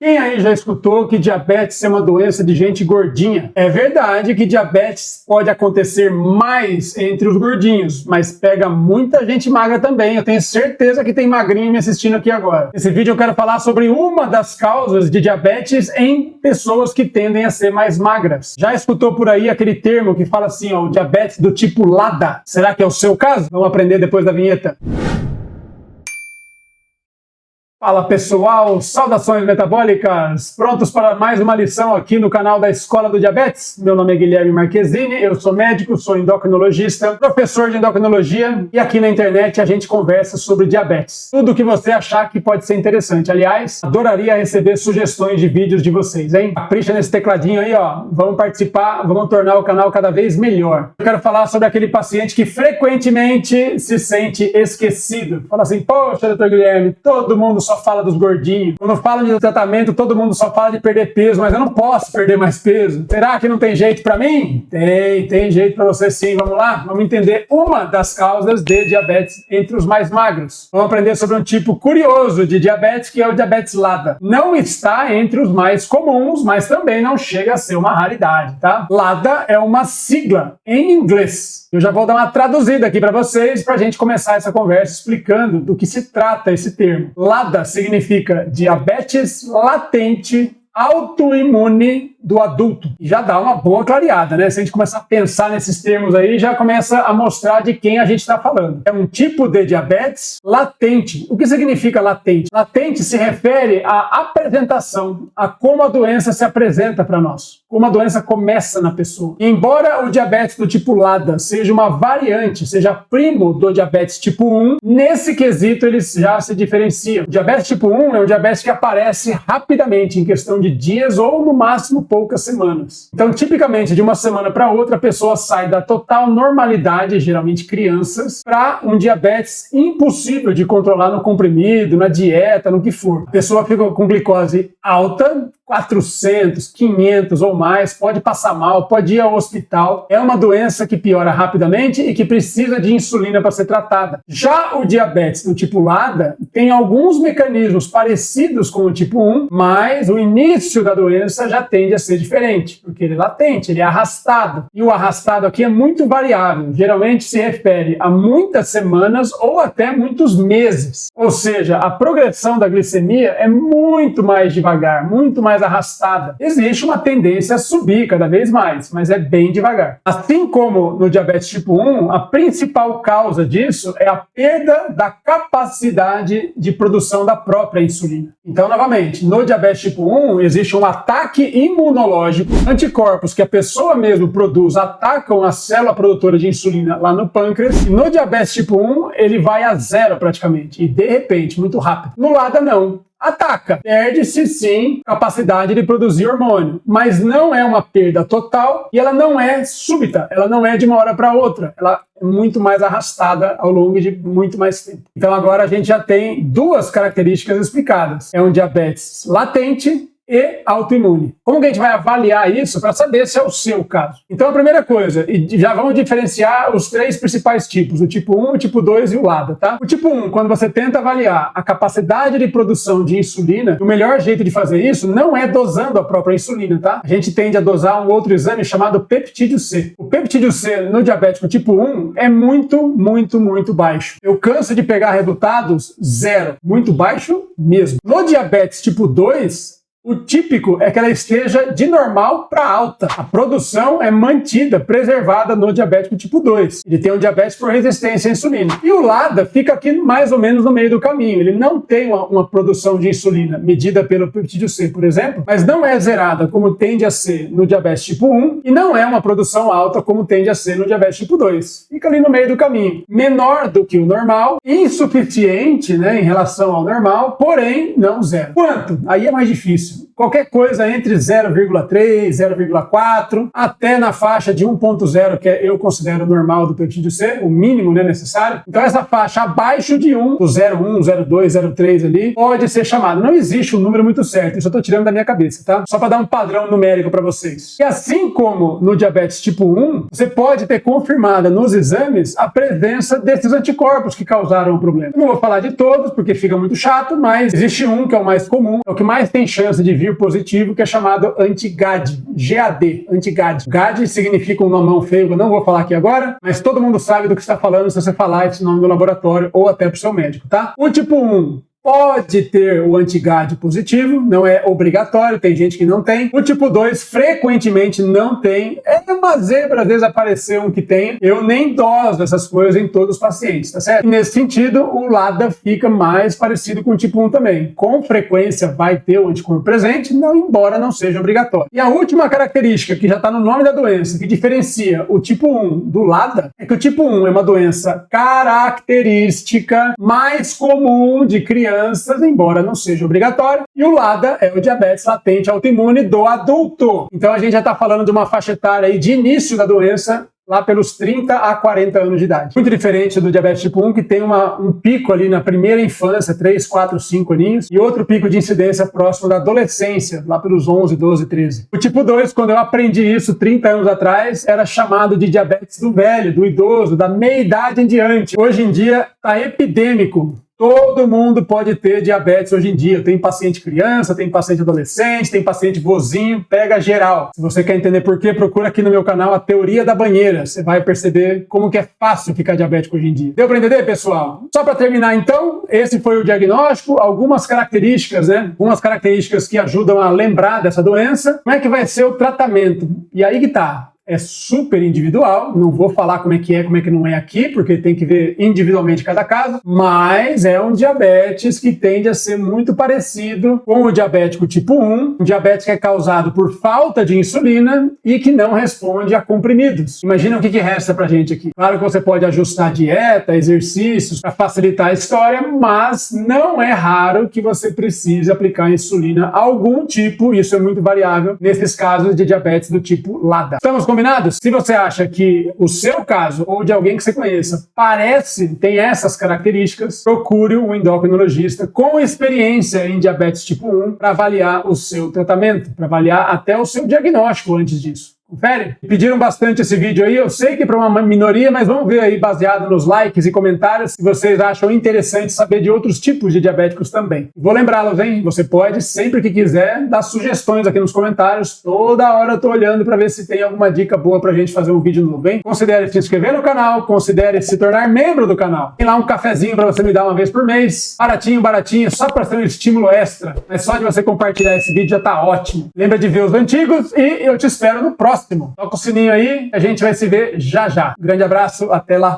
Quem aí já escutou que diabetes é uma doença de gente gordinha? É verdade que diabetes pode acontecer mais entre os gordinhos, mas pega muita gente magra também. Eu tenho certeza que tem magrinho me assistindo aqui agora. Nesse vídeo eu quero falar sobre uma das causas de diabetes em pessoas que tendem a ser mais magras. Já escutou por aí aquele termo que fala assim, ó, o diabetes do tipo LADA? Será que é o seu caso? Vamos aprender depois da vinheta. Fala pessoal, saudações metabólicas, prontos para mais uma lição aqui no canal da Escola do Diabetes? Meu nome é Guilherme Marquezini, eu sou médico, sou endocrinologista, professor de endocrinologia e aqui na internet a gente conversa sobre diabetes. Tudo que você achar que pode ser interessante. Aliás, adoraria receber sugestões de vídeos de vocês, hein? Capricha nesse tecladinho aí, ó, vamos participar, vamos tornar o canal cada vez melhor. Eu quero falar sobre aquele paciente que frequentemente se sente esquecido. Fala assim, poxa, doutor Guilherme, todo mundo só fala dos gordinhos. Quando falam de tratamento, todo mundo só fala de perder peso, mas eu não posso perder mais peso. Será que não tem jeito pra mim? Tem jeito pra você sim. Vamos lá? Vamos entender uma das causas de diabetes entre os mais magros. Vamos aprender sobre um tipo curioso de diabetes, que é o diabetes LADA. Não está entre os mais comuns, mas também não chega a ser uma raridade, tá? LADA é uma sigla em inglês. Eu já vou dar uma traduzida aqui para vocês, para a gente começar essa conversa explicando do que se trata esse termo. LADA significa diabetes latente autoimune do adulto. E já dá uma boa clareada, né? Se a gente começar a pensar nesses termos aí, já começa a mostrar de quem a gente está falando. É um tipo de diabetes latente. O que significa latente? Latente se refere à apresentação, a como a doença se apresenta para nós, como a doença começa na pessoa. E embora o diabetes do tipo LADA seja uma variante, seja primo do diabetes tipo 1, nesse quesito eles já se diferenciam. O diabetes tipo 1 é um diabetes que aparece rapidamente, em questão de dias ou no máximo poucas semanas. Então, tipicamente, de uma semana para outra, a pessoa sai da total normalidade, geralmente crianças, para um diabetes impossível de controlar no comprimido, na dieta, no que for. A pessoa fica com glicose alta, 400, 500 ou mais, pode passar mal, pode ir ao hospital. É uma doença que piora rapidamente e que precisa de insulina para ser tratada. Já o diabetes do tipo LADA tem alguns mecanismos parecidos com o tipo 1, mas o início da doença já tende a ser diferente, porque ele é latente, ele é arrastado. E o arrastado aqui é muito variável, geralmente se refere a muitas semanas ou até muitos meses. Ou seja, a progressão da glicemia é muito mais devagar, muito mais arrastada. Existe uma tendência a subir cada vez mais, mas é bem devagar. Assim como no diabetes tipo 1, a principal causa disso é a perda da capacidade de produção da própria insulina. Então, novamente, no diabetes tipo 1, existe um ataque imunológico, anticorpos que a pessoa mesmo produz atacam a célula produtora de insulina lá no pâncreas, e no diabetes tipo 1 ele vai a zero praticamente, e de repente, muito rápido. No LADA não. Ataca. Perde-se sim capacidade de produzir hormônio, mas não é uma perda total e ela não é súbita, ela não é de uma hora para outra, ela é muito mais arrastada ao longo de muito mais tempo. Então agora a gente já tem duas características explicadas. É um diabetes latente e autoimune. Como que a gente vai avaliar isso para saber se é o seu caso? Então a primeira coisa, e já vamos diferenciar os três principais tipos, o tipo 1, o tipo 2 e o LADA, tá? O tipo 1, quando você tenta avaliar a capacidade de produção de insulina, o melhor jeito de fazer isso não é dosando a própria insulina, tá? A gente tende a dosar um outro exame chamado peptídeo C. O peptídeo C no diabético tipo 1 é muito baixo. Eu canso de pegar resultados zero, muito baixo mesmo. No diabetes tipo 2, o típico é que ela esteja de normal para alta. A produção é mantida, preservada no diabético tipo 2. Ele tem um diabetes por resistência à insulina. E o LADA fica aqui mais ou menos no meio do caminho. Ele não tem uma produção de insulina medida pelo peptídeo C, por exemplo, mas não é zerada como tende a ser no diabetes tipo 1 e não é uma produção alta como tende a ser no diabetes tipo 2. Fica ali no meio do caminho. Menor do que o normal, insuficiente, né, em relação ao normal, porém não zero. Quanto? Aí é mais difícil. Qualquer coisa entre 0,3, 0,4, até na faixa de 1,0, que eu considero normal do peptídeo C, o mínimo, né, necessário. Então essa faixa abaixo de 1, do 0,1, 0,2, 0,3 ali, pode ser chamada. Não existe um número muito certo, isso eu tô tirando da minha cabeça, tá? Só para dar um padrão numérico para vocês. E assim como no diabetes tipo 1, você pode ter confirmada nos exames a presença desses anticorpos que causaram o problema. Eu não vou falar de todos, porque fica muito chato, mas existe um que é o mais comum, é o que mais tem chance de vir positivo, que é chamado anti-GAD, GAD, anti-GAD. GAD significa um nomão feio, que eu não vou falar aqui agora, mas todo mundo sabe do que está falando se você falar esse nome do laboratório ou até para o seu médico, tá? O tipo 1 pode ter o anti-GAD positivo, não é obrigatório, tem gente que não tem. O tipo 2 frequentemente não tem. É uma zebra, às vezes aparecer um que tem. Eu nem doso essas coisas em todos os pacientes, tá certo? E nesse sentido, o LADA fica mais parecido com o tipo 1 também. Com frequência vai ter o anticorpo presente, não, embora não seja obrigatório. E a última característica, que já está no nome da doença, que diferencia o tipo 1 do LADA, é que o tipo 1 é uma doença característica mais comum de crianças, embora não seja obrigatório, e o LADA é o diabetes latente autoimune do adulto. Então a gente já está falando de uma faixa etária aí de início da doença, lá pelos 30 a 40 anos de idade. Muito diferente do diabetes tipo 1, que tem um pico ali na primeira infância, 3, 4, 5 aninhos, e outro pico de incidência próximo da adolescência, lá pelos 11, 12, 13. O tipo 2, quando eu aprendi isso 30 anos atrás, era chamado de diabetes do velho, do idoso, da meia-idade em diante. Hoje em dia está epidêmico. Todo mundo pode ter diabetes hoje em dia. Tem paciente criança, tem paciente adolescente, tem paciente vozinho, pega geral. Se você quer entender por quê, procura aqui no meu canal a teoria da banheira. Você vai perceber como que é fácil ficar diabético hoje em dia. Deu para entender, pessoal? Só para terminar, então, esse foi o diagnóstico, algumas características, né? Algumas características que ajudam a lembrar dessa doença. Como é que vai ser o tratamento? E aí que tá. É super individual, não vou falar como é que não é aqui, porque tem que ver individualmente cada caso, mas é um diabetes que tende a ser muito parecido com o diabético tipo 1, um diabetes que é causado por falta de insulina e que não responde a comprimidos. Imagina o que resta pra gente aqui. Claro que você pode ajustar dieta, exercícios para facilitar a história, mas não é raro que você precise aplicar insulina algum tipo, isso é muito variável, nesses casos de diabetes do tipo LADA. Estamos combinados? Se você acha que o seu caso ou de alguém que você conheça tem essas características, procure um endocrinologista com experiência em diabetes tipo 1 para avaliar o seu tratamento, para avaliar até o seu diagnóstico antes disso. Confere? Pediram bastante esse vídeo aí, eu sei que para uma minoria, mas vamos ver aí, baseado nos likes e comentários, se vocês acham interessante saber de outros tipos de diabéticos também. Vou lembrá-los, hein? Você pode, sempre que quiser, dar sugestões aqui nos comentários. Toda hora eu tô olhando para ver se tem alguma dica boa pra gente fazer um vídeo novo, hein? Considere se inscrever no canal, considere se tornar membro do canal. Tem lá um cafezinho para você me dar uma vez por mês. Baratinho, baratinho, só para ser um estímulo extra. Mas só de você compartilhar esse vídeo já tá ótimo. Lembra de ver os antigos e eu te espero no próximo. Toca o sininho aí, a gente vai se ver já já. Grande abraço, até lá.